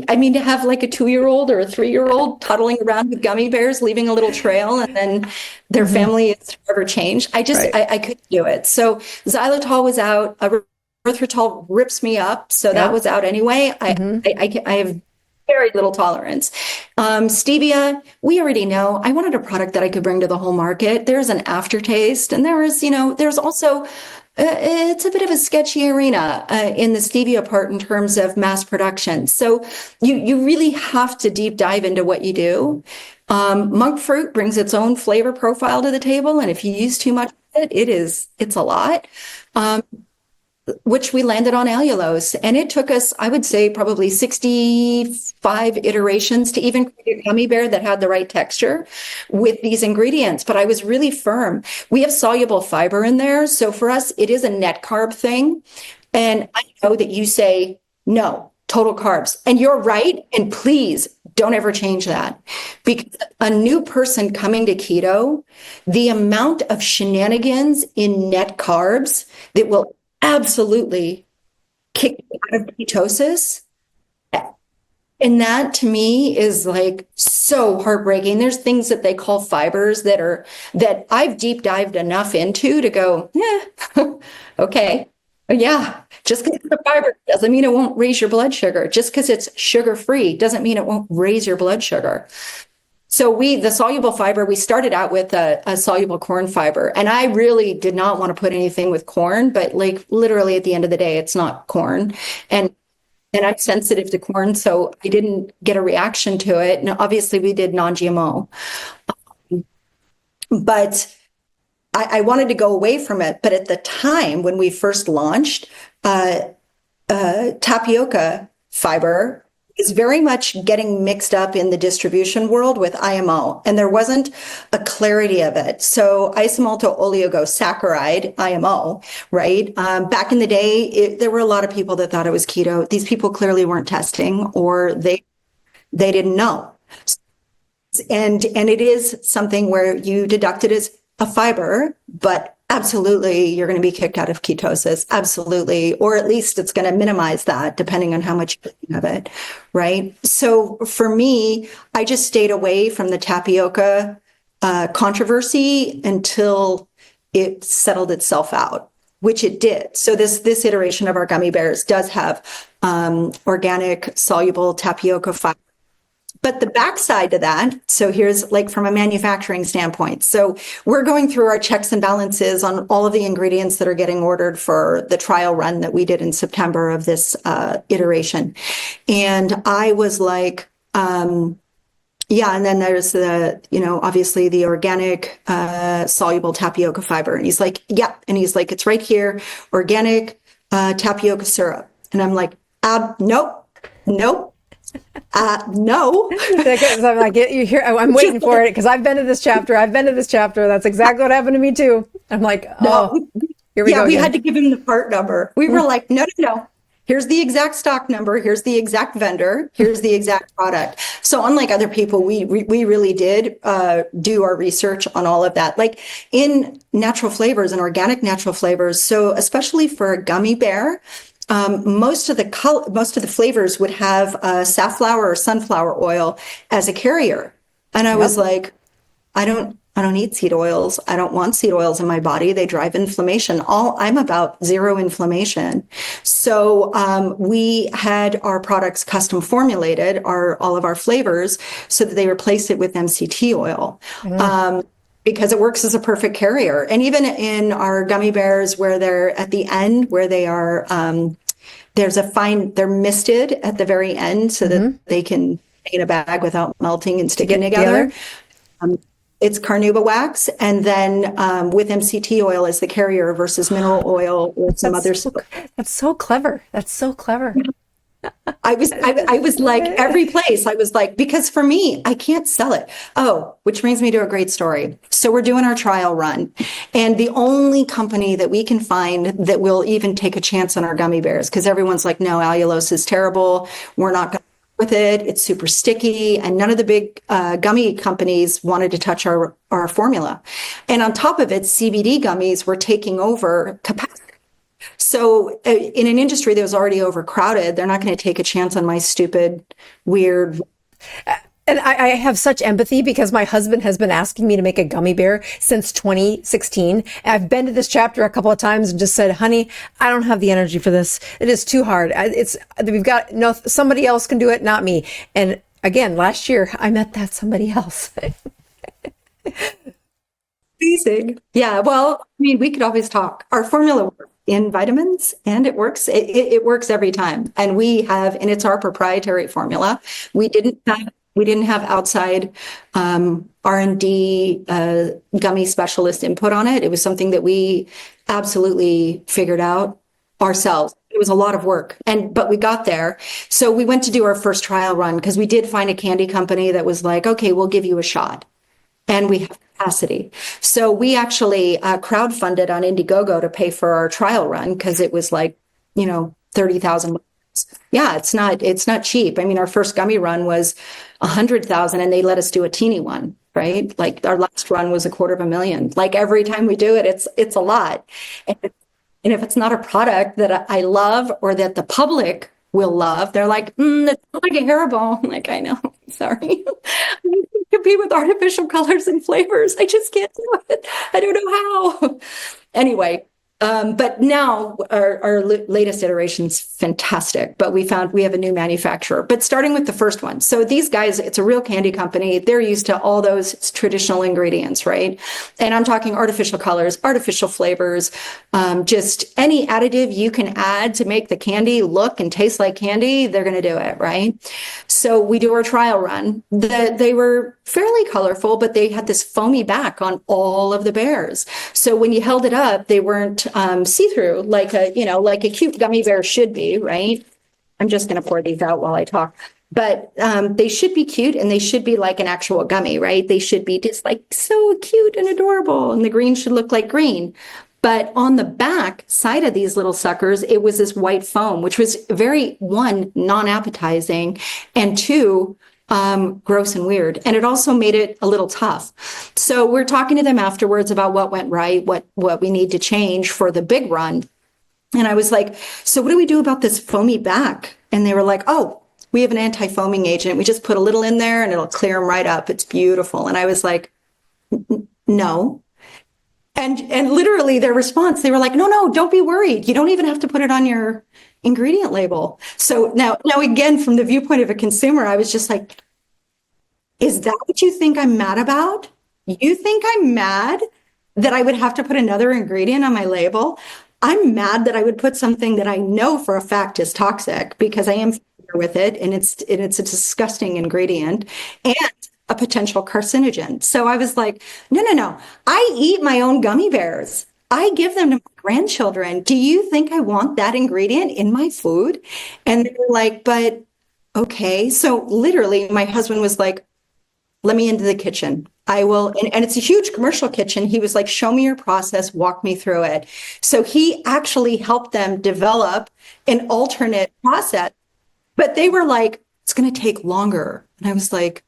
I mean, to have like a 2-year-old or a 3-year-old toddling around with gummy bears, leaving a little trail, and then their family is forever changed. I couldn't do it. So xylitol was out. Erythritol rips me up. So that was out anyway. I have very little tolerance. Stevia, we already know. I wanted a product that I could bring to the whole market. There's an aftertaste, and there's also it's a bit of a sketchy arena in the stevia part in terms of mass production. So you really have to deep dive into what you do. Monk fruit brings its own flavor profile to the table, and if you use too much of it, it's a lot. Which we landed on allulose. And it took us, I would say, probably 65 iterations to even create a gummy bear that had the right texture with these ingredients. But I was really firm. We have soluble fiber in there. So for us, it is a net carb thing. And I know that you say, no, total carbs. And you're right. And please don't ever change that. Because a new person coming to keto, the amount of shenanigans in net carbs that will absolutely kick you out of ketosis. And that to me is like so heartbreaking. There's things that they call fibers that I've deep dived enough into to go, yeah, okay. Yeah. Just because it's a fiber doesn't mean it won't raise your blood sugar. Just because it's sugar free doesn't mean it won't raise your blood sugar. So the soluble fiber, we started out with a soluble corn fiber, and I really did not want to put anything with corn, but like literally at the end of the day, it's not corn. And I'm sensitive to corn, so I didn't get a reaction to it. And obviously we did non-GMO, but I wanted to go away from it. But at the time when we first launched, tapioca fiber is very much getting mixed up in the distribution world with IMO, and there wasn't a clarity of it. So isomalto oligosaccharide, IMO, right? Back in the day, there were a lot of people that thought it was keto. These people clearly weren't testing, or they didn't know. And it is something where you deduct it as a fiber, but absolutely, you're going to be kicked out of ketosis. Absolutely. Or at least it's going to minimize that depending on how much you have it. Right. So for me, I just stayed away from the tapioca controversy until it settled itself out, which it did. So this iteration of our gummy bears does have organic soluble tapioca fiber. But the backside to that, so here's like from a manufacturing standpoint. So we're going through our checks and balances on all of the ingredients that are getting ordered for the trial run that we did in September of this iteration. And I was like, yeah, and then there's the, obviously the organic soluble tapioca fiber. And he's like, yeah. And he's like, it's right here, organic tapioca syrup. And I'm like, nope. No. Because I'm like, you hear, I'm waiting for it because I've been to this chapter. That's exactly what happened to me too. I'm like, oh, here we go. Yeah, we again. had to give him the part number. We were like, no. Here's the exact stock number. Here's the exact vendor. Here's the exact product. So unlike other people, we really did do our research on all of that. Like in natural flavors and organic natural flavors. So especially for a gummy bear, most of the flavors would have safflower or sunflower oil as a carrier. And I was like, I don't eat seed oils. I don't want seed oils in my body. They drive inflammation. I'm about zero inflammation. So we had our products custom formulated, all of our flavors, so that they replaced it with MCT oil. Because it works as a perfect carrier. And even in our gummy bears where they're at the end, where they are, they're misted at the very end so that they can stay in a bag without melting and sticking together. It's carnauba wax. And then with MCT oil as the carrier versus mineral oil or some other stuff. That's so clever. I was like every place. I was like, because for me, I can't sell it. Oh, which brings me to a great story. So we're doing our trial run, and the only company that we can find that will even take a chance on our gummy bears, because everyone's like, no, allulose is terrible. We're not going with it. It's super sticky. And none of the big gummy companies wanted to touch our formula. And on top of it, CBD gummies were taking over capacity. So in an industry that was already overcrowded, they're not going to take a chance on my stupid, weird. And I have such empathy because my husband has been asking me to make a gummy bear since 2016. I've been to this chapter a couple of times and just said, honey, I don't have the energy for this. It is too hard. We've got, no, somebody else can do it, not me. And again, last year, I met somebody else. Amazing. Yeah. Well, I mean, we could always talk. Our formula works in vitamins, and it works. It works every time. And and it's our proprietary formula. We didn't have outside R&D gummy specialist input on it. It was something that we absolutely figured out ourselves. It was a lot of work, but we got there. So we went to do our first trial run because we did find a candy company that was like, okay, we'll give you a shot. And we have capacity. So we actually crowdfunded on Indiegogo to pay for our trial run because it was like, 30,000. Yeah, it's not cheap. I mean, our first gummy run was 100,000 and they let us do a teeny one, right? Like our last run was $250,000. Like every time we do it, it's a lot. And if it's not a product that I love or that the public will love, they're like, it's like a Haribo. I'm like, I know, sorry. I compete with artificial colors and flavors. I just can't do it. I don't know how. Anyway, but now our latest iteration's fantastic, but we found we have a new manufacturer. But starting with the first one. So these guys, it's a real candy company. They're used to all those traditional ingredients, right? And I'm talking artificial colors, artificial flavors, just any additive you can add to make the candy look and taste like candy, they're going to do it, right? So we do our trial run. They were fairly colorful, but they had this foamy back on all of the bears. So when you held it up, they weren't see-through like a cute gummy bear should be, right? I'm just going to pour these out while I talk. But they should be cute and they should be like an actual gummy, right? They should be just like so cute and adorable. And the green should look like green. But on the back side of these little suckers, it was this white foam, which was very, one, non-appetizing, and two, gross and weird. And it also made it a little tough. So we're talking to them afterwards about what went right, what we need to change for the big run. And I was like, so what do we do about this foamy back? And they were like, oh, we have an anti-foaming agent. We just put a little in there and it'll clear them right up. It's beautiful. And I was like, no. And literally their response, they were like, no, don't be worried. You don't even have to put it on your ingredient label. So now again, from the viewpoint of a consumer, I was just like, is that what you think I'm mad about? You think I'm mad that I would have to put another ingredient on my label? I'm mad that I would put something that I know for a fact is toxic because I am familiar with it and it's a disgusting ingredient and a potential carcinogen. So I was like, no. I eat my own gummy bears. I give them to my grandchildren. Do you think I want that ingredient in my food? And they were like, but okay. So literally my husband was like, let me into the kitchen. I will. And it's a huge commercial kitchen. He was like, show me your process, walk me through it. So he actually helped them develop an alternate process, but they were like, it's going to take longer. And I was like,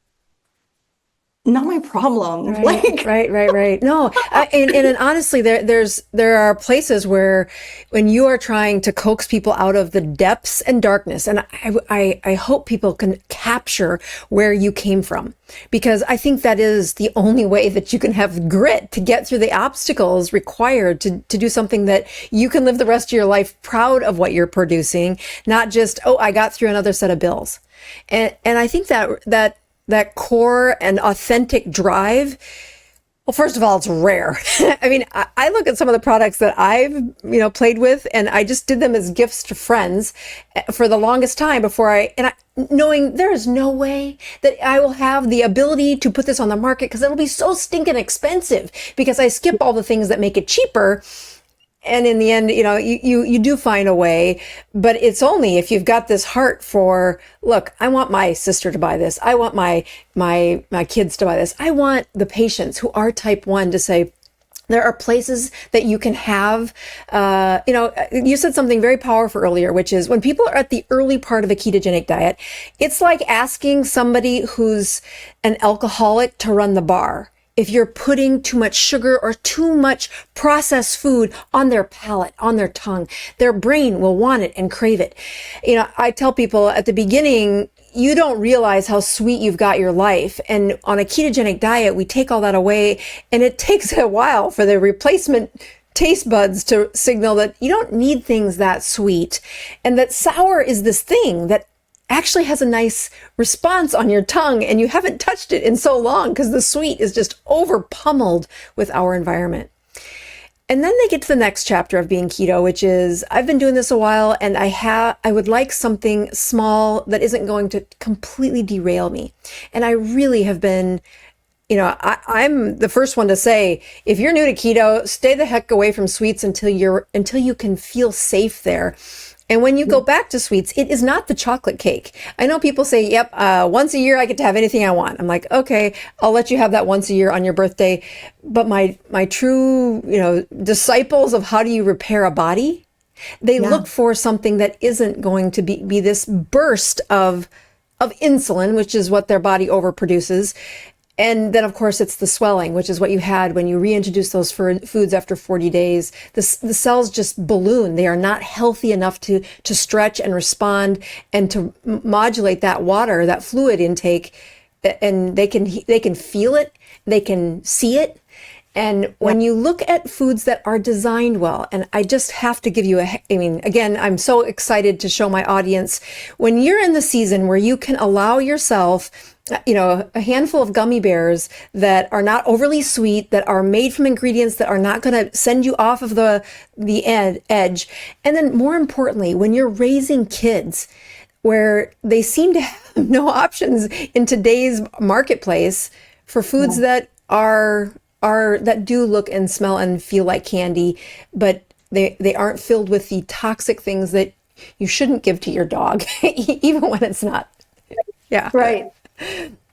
not my problem. Right. No, and honestly, there are places where when you are trying to coax people out of the depths and darkness, and I hope people can capture where you came from, because I think that is the only way that you can have grit to get through the obstacles required to do something that you can live the rest of your life proud of what you're producing, not just, oh, I got through another set of bills. And I think that core and authentic drive, well, first of all, it's rare. I mean, I look at some of the products that I've, played with, and I just did them as gifts to friends for the longest time knowing there is no way that I will have the ability to put this on the market because it'll be so stinking expensive because I skip all the things that make it cheaper. And in the end, you do find a way, but it's only if you've got this heart for, look, I want my sister to buy this. I want my kids to buy this. I want the patients who are type 1 to say, there are places that you can have, you said something very powerful earlier, which is when people are at the early part of a ketogenic diet, it's like asking somebody who's an alcoholic to run the bar. If you're putting too much sugar or too much processed food on their palate, on their tongue, their brain will want it and crave it. I tell people at the beginning, you don't realize how sweet you've got your life. And on a ketogenic diet, we take all that away, and it takes a while for the replacement taste buds to signal that you don't need things that sweet, and that sour is this thing that actually has a nice response on your tongue, and you haven't touched it in so long because the sweet is just over pummeled with our environment. And then they get to the next chapter of being keto, which is, I've been doing this a while, and I would like something small that isn't going to completely derail me. And I really have been, I'm the first one to say, if you're new to keto, stay the heck away from sweets until you can feel safe there. And when you go back to sweets, it is not the chocolate cake. I know people say, yep, once a year I get to have anything I want. I'm like, okay, I'll let you have that once a year on your birthday. But my true, disciples of how do you repair a body, they look for something that isn't going to be this burst of insulin, which is what their body overproduces. And then, of course, it's the swelling, which is what you had when you reintroduce those foods after 40 days. The cells just balloon. They are not healthy enough to stretch and respond and to modulate that water, that fluid intake. And they can feel it. They can see it. And when you look at foods that are designed well, and I just have to give you again, I'm so excited to show my audience, when you're in the season where you can allow yourself, a handful of gummy bears that are not overly sweet, that are made from ingredients that are not going to send you off of the edge. And then more importantly, when you're raising kids, where they seem to have no options in today's marketplace for foods that that do look and smell and feel like candy, but they aren't filled with the toxic things that you shouldn't give to your dog, even when it's not. Yeah. Right.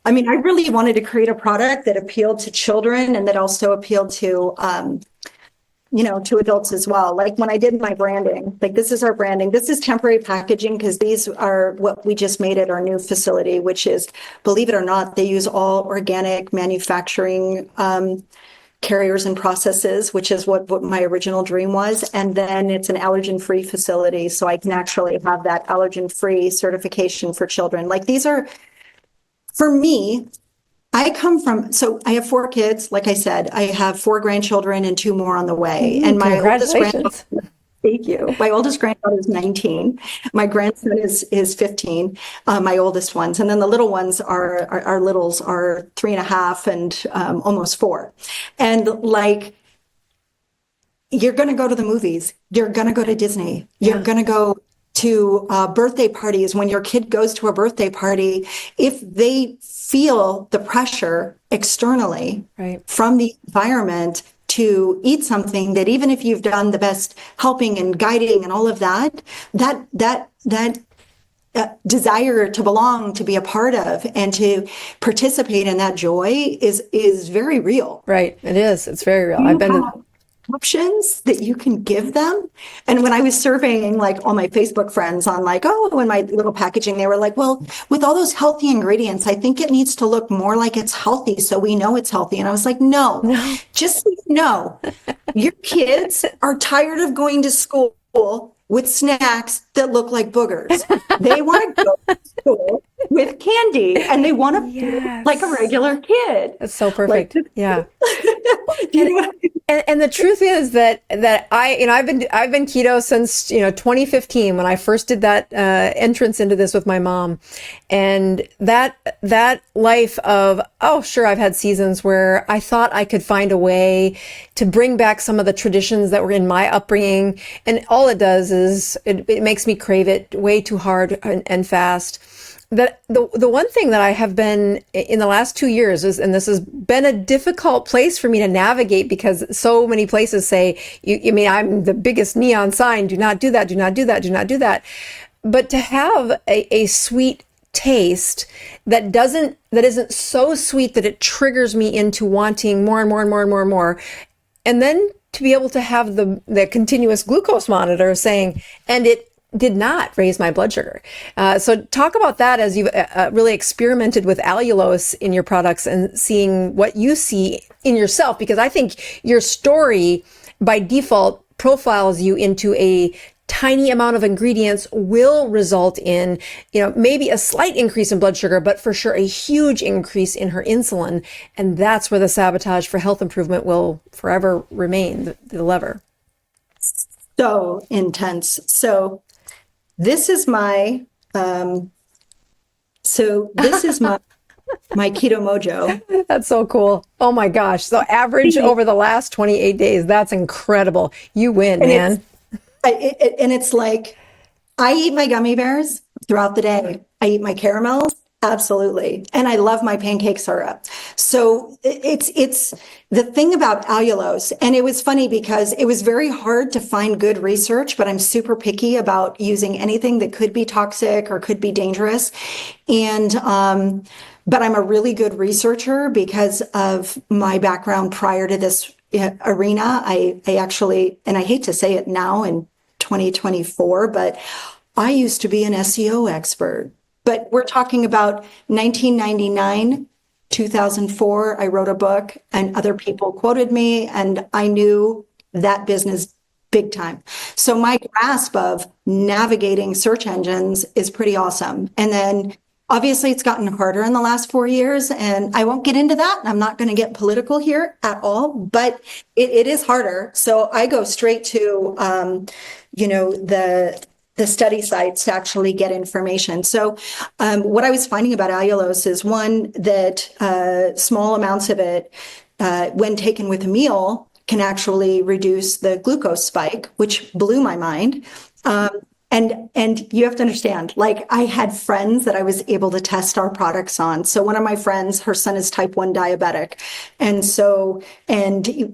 I mean, I really wanted to create a product that appealed to children and that also appealed to, to adults as well. Like when I did my branding, like this is our branding. This is temporary packaging because these are what we just made at our new facility, which is, believe it or not, they use all organic manufacturing carriers and processes, which is what my original dream was. And then it's an allergen-free facility. So I can actually have that allergen-free certification for children. Like these are, for me, I have 4 kids. Like I said, I have 4 grandchildren and 2 more on the way. And my oldest granddaughter, thank you. My oldest granddaughter is 19. My grandson is 15, my oldest ones. And then the little ones our littles are 3.5 and almost 4. And like, you're going to go to the movies. You're going to go to Disney. You're going to go to birthday parties. When your kid goes to a birthday party, if they feel the pressure externally from the environment to eat something that, even if you've done the best helping and guiding and all of that desire to belong, to be a part of, and to participate in that joy is very real. Right. It is. It's very real. I've been options that you can give them. And when I was surveying like all my Facebook friends on like, in my little packaging, they were like, well, with all those healthy ingredients, I think it needs to look more like it's healthy so we know it's healthy. And I was like, no. Just so you know, your kids are tired of going to school with snacks that look like boogers. They want to go to school with candy and they want to feel like a regular kid. That's so perfect. Like, yeah. And the truth is that I've been keto since 2015 when I first did that entrance into this with my mom, and that life of sure, I've had seasons where I thought I could find a way to bring back some of the traditions that were in my upbringing, and all it does is it makes me crave it way too hard and fast. That the one thing that I have been in the last 2 years is, and this has been a difficult place for me to navigate because so many places say, I'm the biggest neon sign, do not do that, do not do that, do not do that. But to have a sweet taste that isn't so sweet that it triggers me into wanting more and more and more and more and more. And then to be able to have the continuous glucose monitor saying, and it did not raise my blood sugar. So talk about that as you've really experimented with allulose in your products and seeing what you see in yourself, because I think your story by default profiles you into a tiny amount of ingredients will result in, maybe a slight increase in blood sugar, but for sure a huge increase in her insulin. And that's where the sabotage for health improvement will forever remain, the lever. So intense. So this is my So this is my keto mojo. That's so cool. Oh my gosh. So average over the last 28 days. That's incredible. You win, And man. and it's like, I eat my gummy bears throughout the day. I eat my caramels. Absolutely. And I love my pancake syrup. So it's the thing about allulose. And it was funny because it was very hard to find good research, but I'm super picky about using anything that could be toxic or could be dangerous. And, but I'm a really good researcher because of my background prior to this arena. I actually, and I hate to say it now in 2024, but I used to be an SEO expert. But we're talking about 1999, 2004. I wrote a book and other people quoted me, and I knew that business big time. So my grasp of navigating search engines is pretty awesome. And then obviously it's gotten harder in the last 4 years, and I won't get into that. I'm not going to get political here at all, but it is harder. So I go straight to, the study sites to actually get information. So what I was finding about allulose is, one, that small amounts of it, when taken with a meal, can actually reduce the glucose spike, which blew my mind. And you have to understand, like, I had friends that I was able to test our products on. So one of my friends, her son is type 1 diabetic. And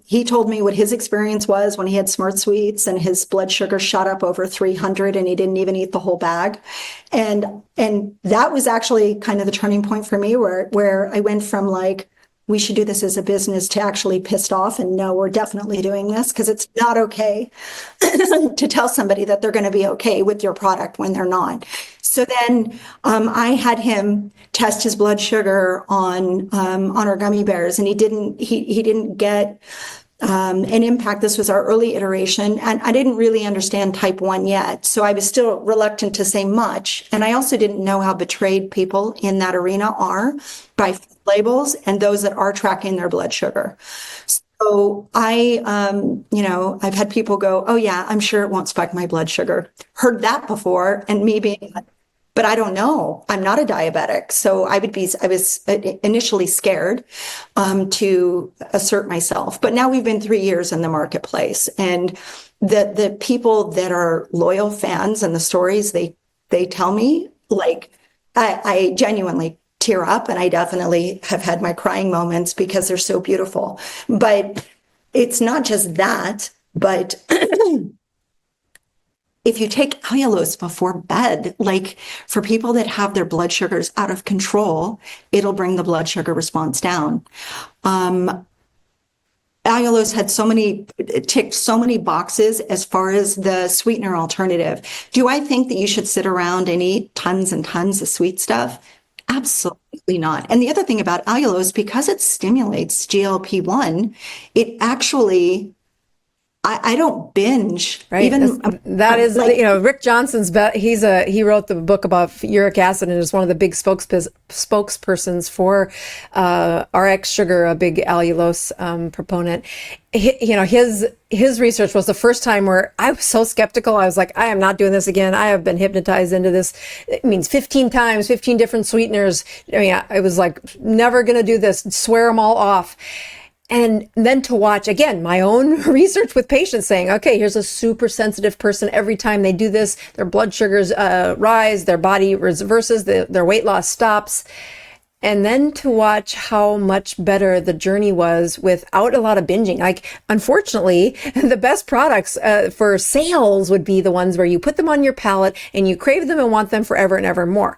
he told me what his experience was when he had Smart Sweets and his blood sugar shot up over 300 and he didn't even eat the whole bag. And that was actually kind of the turning point for me where I went from like, we should do this as a business, to actually pissed off and no, we're definitely doing this, because it's not okay to tell somebody that they're going to be okay with your product when they're not. So then I had him test his blood sugar on our gummy bears, and he didn't get an impact. This was our early iteration, and I didn't really understand type 1 yet. So I was still reluctant to say much. And I also didn't know how betrayed people in that arena are by labels and those that are tracking their blood sugar. So I've had people go, oh yeah, I'm sure it won't spike my blood sugar. Heard that before. And me being, but I don't know. I'm not a diabetic. So I was initially scared to assert myself. But now we've been 3 years in the marketplace, and the people that are loyal fans and the stories they tell me, like, I genuinely tear up, and I definitely have had my crying moments because they're so beautiful. But it's not just that, but if you take allulose before bed, like for people that have their blood sugars out of control, it'll bring the blood sugar response down. Allulose ticked so many boxes as far as the sweetener alternative. Do I think that you should sit around and eat tons and tons of sweet stuff? Absolutely not. And the other thing about allulose, because it stimulates GLP-1, it actually, I don't binge. Right. Even that is, like, Rick Johnson's, he wrote the book about uric acid and is one of the big spokespersons for RX Sugar, a big allulose proponent. His research was the first time where I was so skeptical. I was like, I am not doing this again. I have been hypnotized into this. It means 15 times, 15 different sweeteners. I mean, I was like, never going to do this, swear them all off. And then to watch, again, my own research with patients saying, okay, here's a super sensitive person. Every time they do this, their blood sugars rise, their body reverses, their weight loss stops. And then to watch how much better the journey was without a lot of binging. Like, unfortunately, the best products for sales would be the ones where you put them on your palate and you crave them and want them forever and ever more,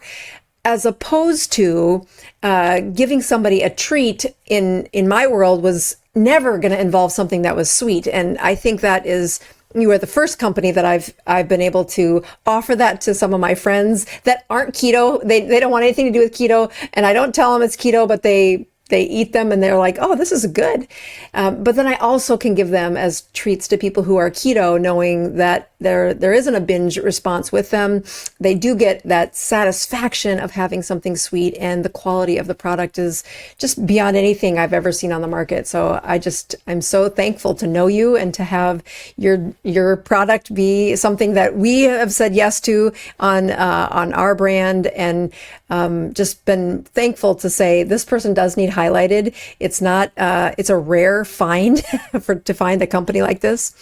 as opposed to giving somebody a treat in my world was never going to involve something that was sweet. And I think that is, you are the first company that I've been able to offer that to some of my friends that aren't keto. They don't want anything to do with keto, and I don't tell them it's keto, but they they eat them and they're like, oh, this is good. But then I also can give them as treats to people who are keto, knowing that there isn't a binge response with them. They do get that satisfaction of having something sweet, and the quality of the product is just beyond anything I've ever seen on the market. So I'm so thankful to know you and to have your product be something that we have said yes to on our brand, and just been thankful to say this person does need highlighted. It's not it's a rare find to find a company like this.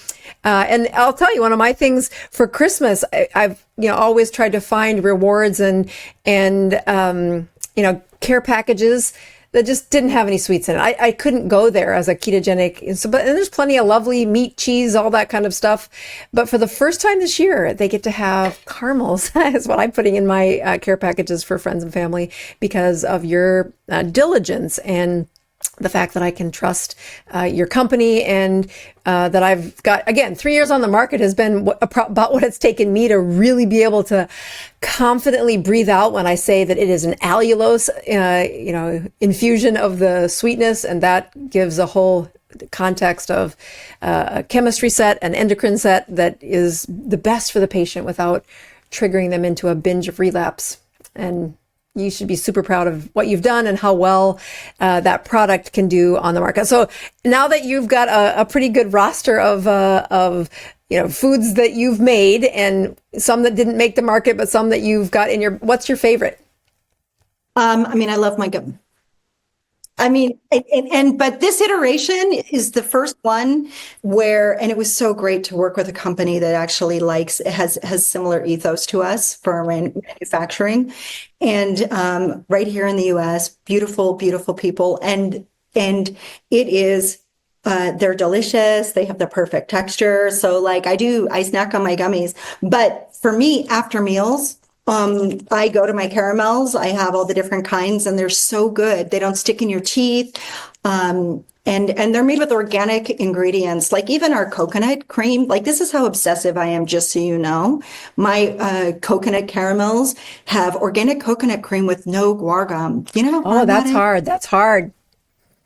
And I'll tell you, one of my things for Christmas, I've always tried to find rewards and care packages that just didn't have any sweets in it. I couldn't go there as a ketogenic. And there's plenty of lovely meat, cheese, all that kind of stuff. But for the first time this year, they get to have caramels. Is what I'm putting in my care packages for friends and family, because of your diligence and the fact that I can trust your company, and that I've got, again, 3 years on the market has been about what it's taken me to really be able to confidently breathe out when I say that it is an allulose, infusion of the sweetness, and that gives a whole context of a chemistry set, an endocrine set that is the best for the patient without triggering them into a binge of relapse. And you should be super proud of what you've done and how well that product can do on the market. So now that you've got a pretty good roster of foods that you've made, and some that didn't make the market, but some that you've got in what's your favorite? I love my gum. But this iteration is the first one and it was so great to work with a company that actually has similar ethos to us for our manufacturing, and right here in the U.S., beautiful, beautiful people, and it is. They're delicious. They have the perfect texture. So I snack on my gummies, but for me, after meals, I go to my caramels. I have all the different kinds, and they're so good. They don't stick in your teeth. And they're made with organic ingredients, like even our coconut cream. Like, this is how obsessive I am, just so you know. My coconut caramels have organic coconut cream with no guar gum. Oh, that's hard. That's hard.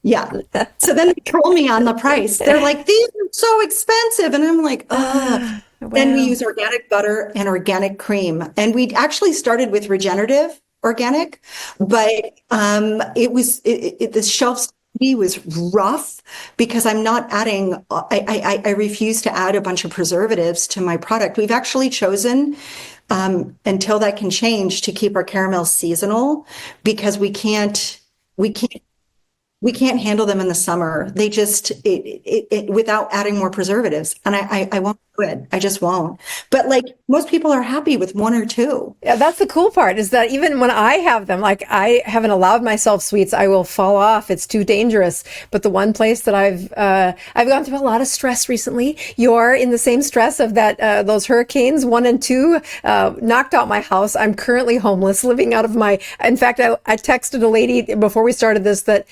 Yeah. So then they troll me on the price. They're like, these are so expensive. And I'm like, ugh. Wow. Then we use organic butter and organic cream. And we actually started with regenerative organic, but the shelf stability was rough because I'm not adding, I refuse to add a bunch of preservatives to my product. We've actually chosen, until that can change, to keep our caramels seasonal, because we can't handle them in the summer. They just, without adding more preservatives. And I won't do it. I just won't. But most people are happy with one or two. Yeah, that's the cool part, is that even when I have them, I haven't allowed myself sweets, I will fall off. It's too dangerous. But the one place that I've gone through a lot of stress recently. You're in the same stress of that, those hurricanes 1 and 2, knocked out my house. I'm currently homeless, living out of in fact, I texted a lady before we started this that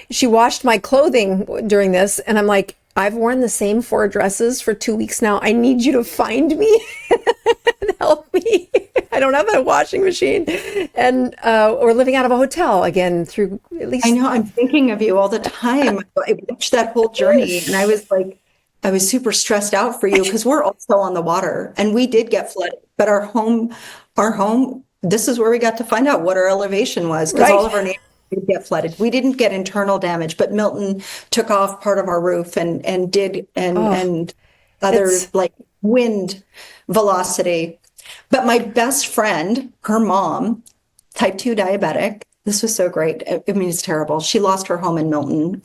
she washed my clothing during this, and I'm like, I've worn the same 4 dresses for 2 weeks now. I need you to find me and help me. I don't have a washing machine, and we're living out of a hotel again through at least. I know. I'm thinking of you all the time. I watched that whole journey, and I was super stressed out for you, because we're also on the water, and we did get flooded. But our home, this is where we got to find out what our elevation was, because all of our neighbors did get flooded. We didn't get internal damage, but Milton took off part of our roof and other wind velocity. But my best friend, her mom, type 2 diabetic. This was so great. It's terrible. She lost her home in Milton.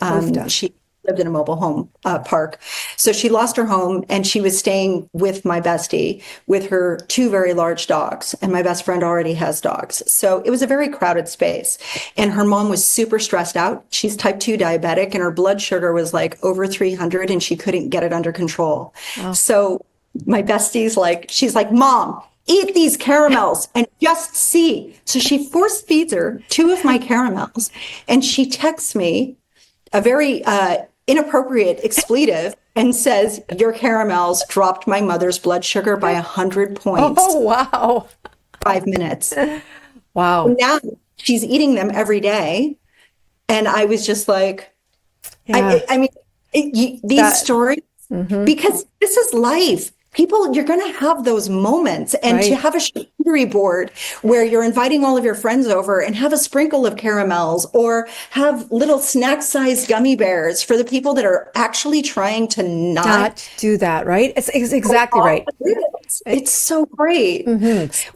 She lived in a mobile home park. So she lost her home, and she was staying with my bestie with her 2 very large dogs. And my best friend already has dogs. So it was a very crowded space. And her mom was super stressed out. She's type 2 diabetic, and her blood sugar was over 300, and she couldn't get it under control. Wow. So my bestie's she's like, Mom, eat these caramels and just see. So she force feeds her 2 of my caramels, and she texts me a very inappropriate expletive and says, your caramels dropped my mother's blood sugar by 100 points. Oh, wow. 5 minutes. Wow. So now she's eating them every day. And I was just like, Yeah. I mean, these stories, because this is life. People, you're going to have those moments, and to Right. have a charcuterie board where you're inviting all of your friends over and have a sprinkle of caramels or have little snack-sized gummy bears for the people that are actually trying to Not do that, right? It's exactly right. It's so great.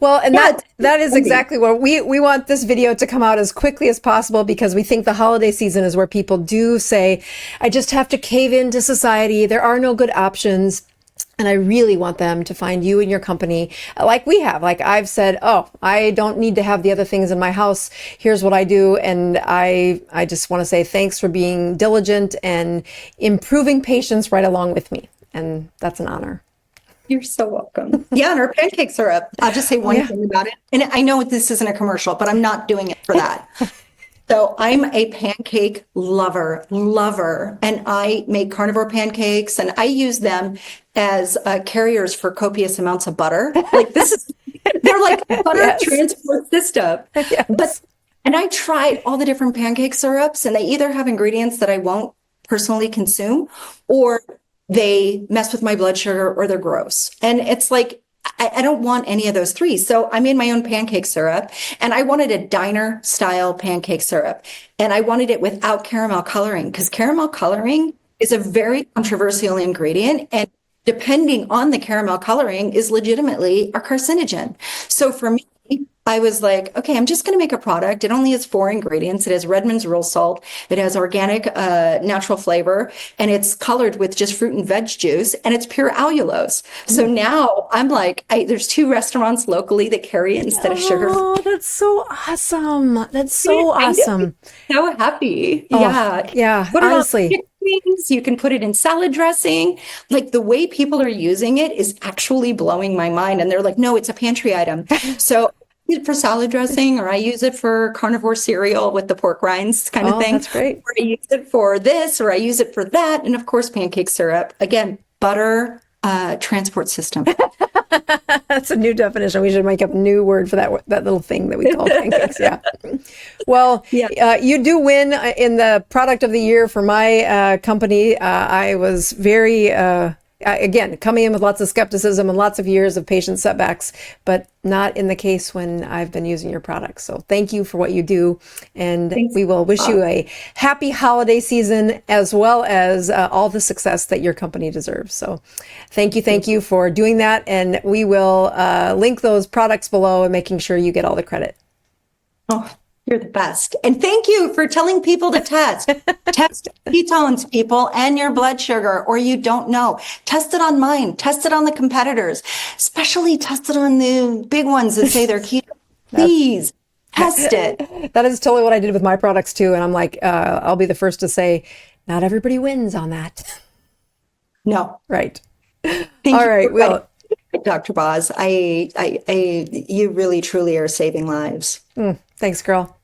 Well, and Yeah, that is exactly what we want this video to come out as quickly as possible, because we think the holiday season is where people do say, I just have to cave into society. There are no good options. And I really want them to find you and your company like we have. Like I've said, oh, I don't need to have the other things in my house. Here's what I do. And I just want to say thanks for being diligent and improving patients right along with me. And that's an honor. You're so welcome. Yeah, and our pancake syrup. I'll just say one thing about it. And I know this isn't a commercial, but I'm not doing it for that. So I'm a pancake lover, and I make carnivore pancakes, and I use them as carriers for copious amounts of butter. Like they're like butter transport system. But, and I tried all the different pancake syrups, and they either have ingredients that I won't personally consume, or they mess with my blood sugar, or they're gross. And it's like, I don't want any of those three. So I made my own pancake syrup, and I wanted a diner style pancake syrup, and I wanted it without caramel coloring, because caramel coloring is a very controversial ingredient, and depending on the caramel coloring is legitimately a carcinogen. So for me, I was like, okay, I'm just going to make a product. It only has 4 ingredients. It has Redmond's real salt. It has organic, natural flavor, and it's colored with just fruit and veg juice, and it's pure allulose. So now I'm like, there's 2 restaurants locally that carry it instead of sugar. Oh, that's so awesome. That's so awesome. So happy. Oh, yeah. Yeah. Put it on Honestly. chicken wings. You can put it in salad dressing. Like the way people are using it is actually blowing my mind. And they're like, no, it's a pantry item. So I use it for salad dressing, or I use it for carnivore cereal with the pork rinds kind of thing. That's great. Or I use it for this, or I use it for that. And of course, pancake syrup. Again, butter transport system. That's a new definition. We should make up a new word for that little thing that we call pancakes. Yeah. Well, you do win in the product of the year for my company. I was very, again, coming in with lots of skepticism and lots of years of patient setbacks, but not in the case when I've been using your products. So thank you for what you do. And we will wish you a happy holiday season, as well as all the success that your company deserves. So thank you for doing that. And we will link those products below and making sure you get all the credit. Oh, you're the best. And thank you for telling people to test. Test ketones, people, and your blood sugar, or you don't know. Test it on mine. Test it on the competitors. Especially test it on the big ones that say they're keto. Please test it. That is totally what I did with my products too. And I'm like, I'll be the first to say, not everybody wins on that. No. Right. Thank All you right. Well, Dr. Boz, you really, truly are saving lives. Thanks, girl.